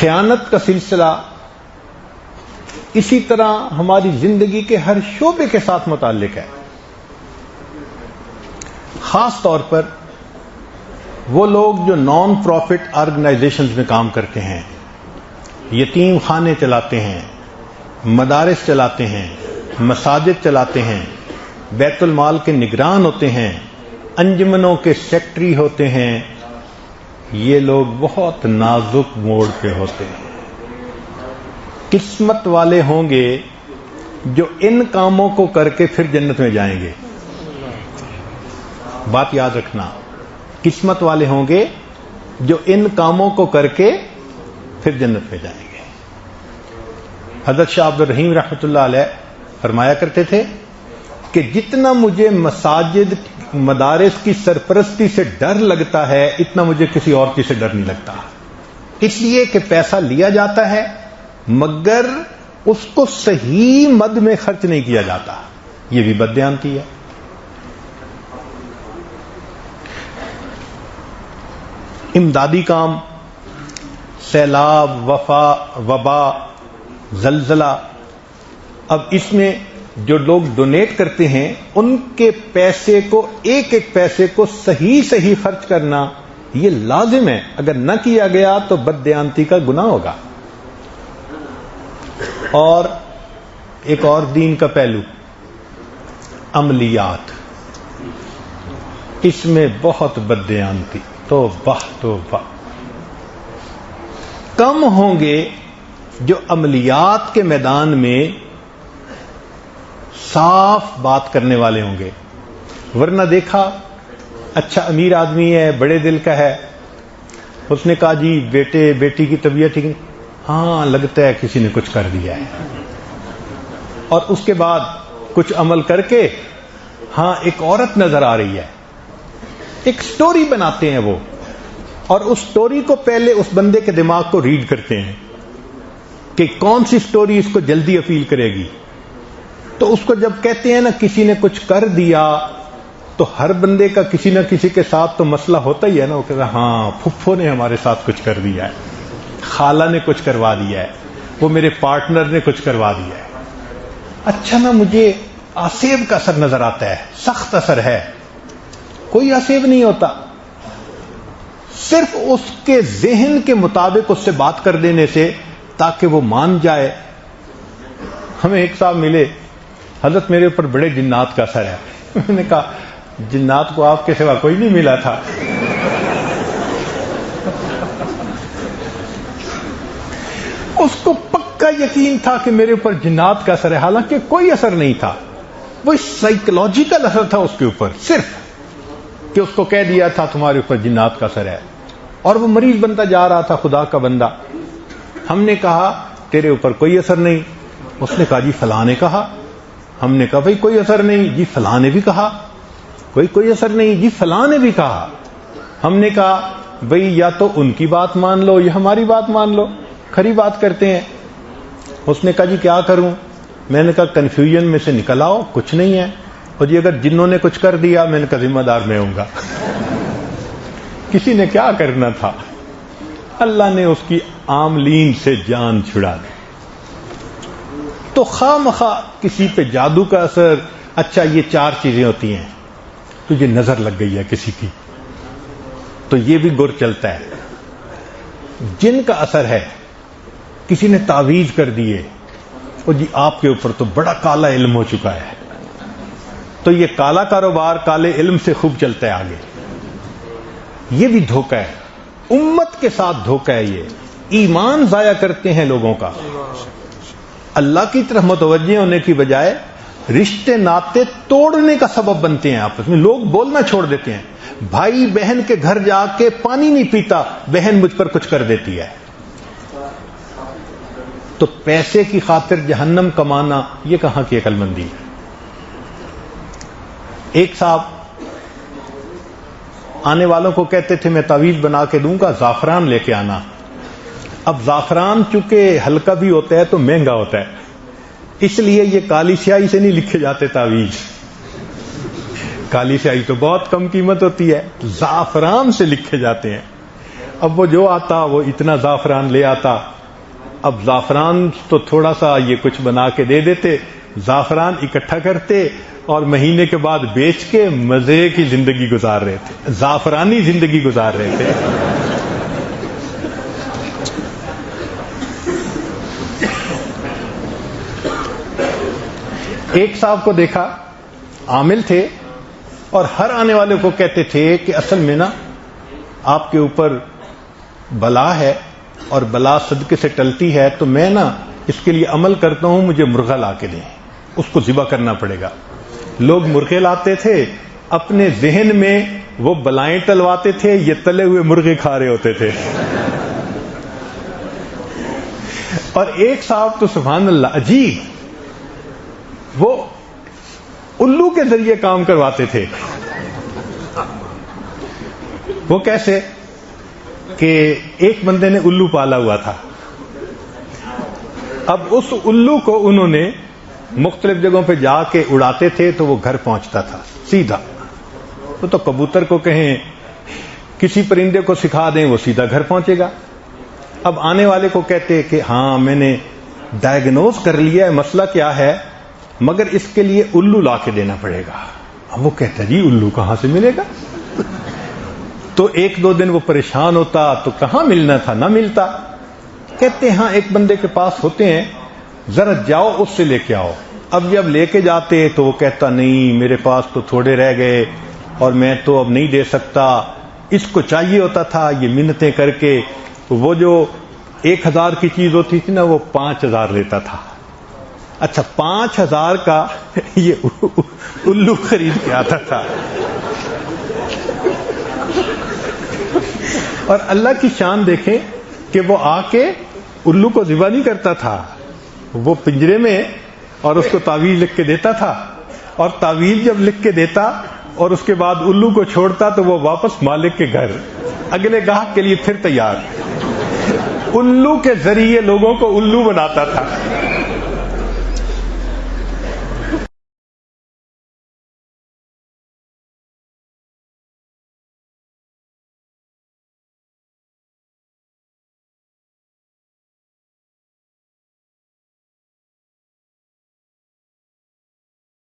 خیانت کا سلسلہ اسی طرح ہماری زندگی کے ہر شعبے کے ساتھ متعلق ہے. خاص طور پر وہ لوگ جو نان پروفٹ آرگنائزیشنز میں کام کرتے ہیں، یتیم خانے چلاتے ہیں، مدارس چلاتے ہیں، مساجد چلاتے ہیں، بیت المال کے نگران ہوتے ہیں، انجمنوں کے سیکٹری ہوتے ہیں، یہ لوگ بہت نازک موڑ پہ ہوتے ہیں. قسمت والے ہوں گے جو ان کاموں کو کر کے پھر جنت میں جائیں گے. بات یاد رکھنا، قسمت والے ہوں گے جو ان کاموں کو کر کے پھر جنت میں جائیں گے. حضرت شاہ عبد الرحیم رحمۃ اللہ علیہ فرمایا کرتے تھے کہ جتنا مجھے مساجد مدارس کی سرپرستی سے ڈر لگتا ہے اتنا مجھے کسی اور چیز سے ڈر نہیں لگتا. اس لیے کہ پیسہ لیا جاتا ہے مگر اس کو صحیح مد میں خرچ نہیں کیا جاتا. یہ بھی بددیانتی ہے. امدادی کام، سیلاب، وبا، زلزلہ، اب اس میں جو لوگ ڈونیٹ کرتے ہیں ان کے پیسے کو، ایک ایک پیسے کو صحیح خرچ کرنا یہ لازم ہے. اگر نہ کیا گیا تو بددیانتی کا گناہ ہوگا. اور ایک اور دین کا پہلو، عملیات، اس میں بہت بددیانتی. توبہ. کم ہوں گے جو عملیات کے میدان میں صاف بات کرنے والے ہوں گے. ورنہ دیکھا اچھا امیر آدمی ہے، بڑے دل کا ہے، اس نے کہا جی بیٹی کی طبیعت ٹھیک نہیں، ہاں لگتا ہے کسی نے کچھ کر دیا ہے. اور اس کے بعد کچھ عمل کر کے ہاں ایک عورت نظر آ رہی ہے، ایک سٹوری بناتے ہیں وہ، اور اس سٹوری کو پہلے اس بندے کے دماغ کو ریڈ کرتے ہیں کہ کون سی سٹوری اس کو جلدی اپیل کرے گی. تو اس کو جب کہتے ہیں نا کسی نے کچھ کر دیا تو ہر بندے کا کسی نہ کسی کے ساتھ تو مسئلہ ہوتا ہی ہے نا. وہ کہتا ہے ہاں پھپھو نے ہمارے ساتھ کچھ کر دیا ہے، خالہ نے کچھ کروا دیا ہے، وہ میرے پارٹنر نے کچھ کروا دیا ہے. اچھا نا مجھے آسیب کا اثر نظر آتا ہے، سخت اثر ہے. کوئی آسیب نہیں ہوتا، صرف اس کے ذہن کے مطابق اس سے بات کر دینے سے تاکہ وہ مان جائے. ہمیں ایک صاحب ملے، حضرت میرے اوپر بڑے جنات کا اثر ہے. میں نے کہا جنات کو آپ کے سوا کوئی نہیں ملا تھا. اس کو پکا یقین تھا کہ میرے اوپر جنات کا اثر ہے، حالانکہ کوئی اثر نہیں تھا. وہ سائیکولوجیکل اثر تھا اس کے اوپر، صرف کہ اس کو کہہ دیا تھا تمہارے اوپر جنات کا اثر ہے. اور وہ مریض بنتا جا رہا تھا، خدا کا بندہ. ہم نے کہا تیرے اوپر کوئی اثر نہیں. اس نے کہا جی فلاں نے کہا. ہم نے کہا بھائی کوئی اثر نہیں. جی فلاں نے بھی کہا. کوئی اثر نہیں. جی فلاں نے بھی کہا. ہم نے کہا بھئی یا تو ان کی بات مان لو یا ہماری بات مان لو، کھری بات کرتے ہیں. اس نے کہا جی کیا کروں؟ میں نے کہا کنفیوژن میں سے نکل آؤ، کچھ نہیں ہے. اور جی اگر جنہوں نے کچھ کر دیا، میں نے کہا ذمہ دار میں ہوں گا. کسی نے کیا کرنا تھا، اللہ نے اس کی عاملین سے جان چھڑا دی. تو خواہ مخواہ کسی پہ جادو کا اثر. اچھا یہ 4 چیزیں ہوتی ہیں. تجھے نظر لگ گئی ہے کسی کی تو یہ بھی گر چلتا ہے. جن کا اثر ہے، کسی نے تعویذ کر دیے، اور جی آپ کے اوپر تو بڑا کالا علم ہو چکا ہے، تو یہ کالا کاروبار کالے علم سے خوب چلتا ہے آگے. یہ بھی دھوکہ ہے، امت کے ساتھ دھوکہ ہے. یہ ایمان ضائع کرتے ہیں لوگوں کا. اللہ کی طرف متوجہ ہونے کی بجائے رشتے ناطے توڑنے کا سبب بنتے ہیں. آپس میں لوگ بولنا چھوڑ دیتے ہیں. بھائی بہن کے گھر جا کے پانی نہیں پیتا، بہن مجھ پر کچھ کر دیتی ہے. تو پیسے کی خاطر جہنم کمانا یہ کہاں کی عقل مندی ہے. ایک صاحب آنے والوں کو کہتے تھے میں تعویذ بنا کے دوں گا، زعفران لے کے آنا. اب زعفران چونکہ ہلکا بھی ہوتا ہے تو مہنگا ہوتا ہے، اس لیے یہ کالی سیاہی سے نہیں لکھے جاتے تعویذ. کالی سیاہی تو بہت کم قیمت ہوتی ہے، زعفران سے لکھے جاتے ہیں. اب وہ جو آتا وہ اتنا زعفران لے آتا. اب زعفران تو تھوڑا سا یہ کچھ بنا کے دے دیتے, زعفران اکٹھا کرتے اور مہینے کے بعد بیچ کے مزے کی زندگی گزار رہے تھے, زعفرانی زندگی گزار رہے تھے. ایک صاحب کو دیکھا, عامل تھے, اور ہر آنے والے کو کہتے تھے کہ اصل میں نا آپ کے اوپر بلا ہے اور بلا صدقے سے ٹلتی ہے, تو میں نا اس کے لیے عمل کرتا ہوں, مجھے مرغا لا کے دیں, اس کو ذبح کرنا پڑے گا. لوگ مرغے لاتے تھے, اپنے ذہن میں وہ بلائیں ٹلواتے تھے, یہ تلے ہوئے مرغے کھا رہے ہوتے تھے. اور ایک صاحب تو سبحان اللہ عجیب, وہ الو کے ذریعے کام کرواتے تھے. وہ کیسے کہ ایک بندے نے الو پالا ہوا تھا, اب اس الو کو انہوں نے مختلف جگہوں پہ جا کے اڑاتے تھے تو وہ گھر پہنچتا تھا سیدھا. وہ تو کبوتر کو کہیں کسی پرندے کو سکھا دیں وہ سیدھا گھر پہنچے گا. اب آنے والے کو کہتے کہ ہاں میں نے ڈائگنوز کر لیا ہے مسئلہ کیا ہے, مگر اس کے لیے الو لا کے دینا پڑے گا. اب وہ کہتا جی الو کہاں سے ملے گا؟ تو ایک دو دن وہ پریشان ہوتا, تو کہاں ملنا تھا, نہ ملتا. کہتے ہاں ایک بندے کے پاس ہوتے ہیں, ذرا جاؤ اس سے لے کے آؤ. اب جب لے کے جاتے تو وہ کہتا نہیں میرے پاس تو تھوڑے رہ گئے اور میں تو اب نہیں دے سکتا, اس کو چاہیے ہوتا تھا. یہ منتیں کر کے وہ جو 1000 کی چیز ہوتی تھی نا وہ 5000 لیتا تھا. اچھا 5000 کا یہ الو خرید کے آتا تھا. اور اللہ کی شان دیکھیں کہ وہ آ کے الو کو ذبح نہیں کرتا تھا, وہ پنجرے میں اور اس کو تعویذ لکھ کے دیتا تھا, اور تعویذ جب لکھ کے دیتا اور اس کے بعد الو کو چھوڑتا تو وہ واپس مالک کے گھر اگلے گاہک کے لیے پھر تیار. الو کے ذریعے لوگوں کو الو بناتا تھا.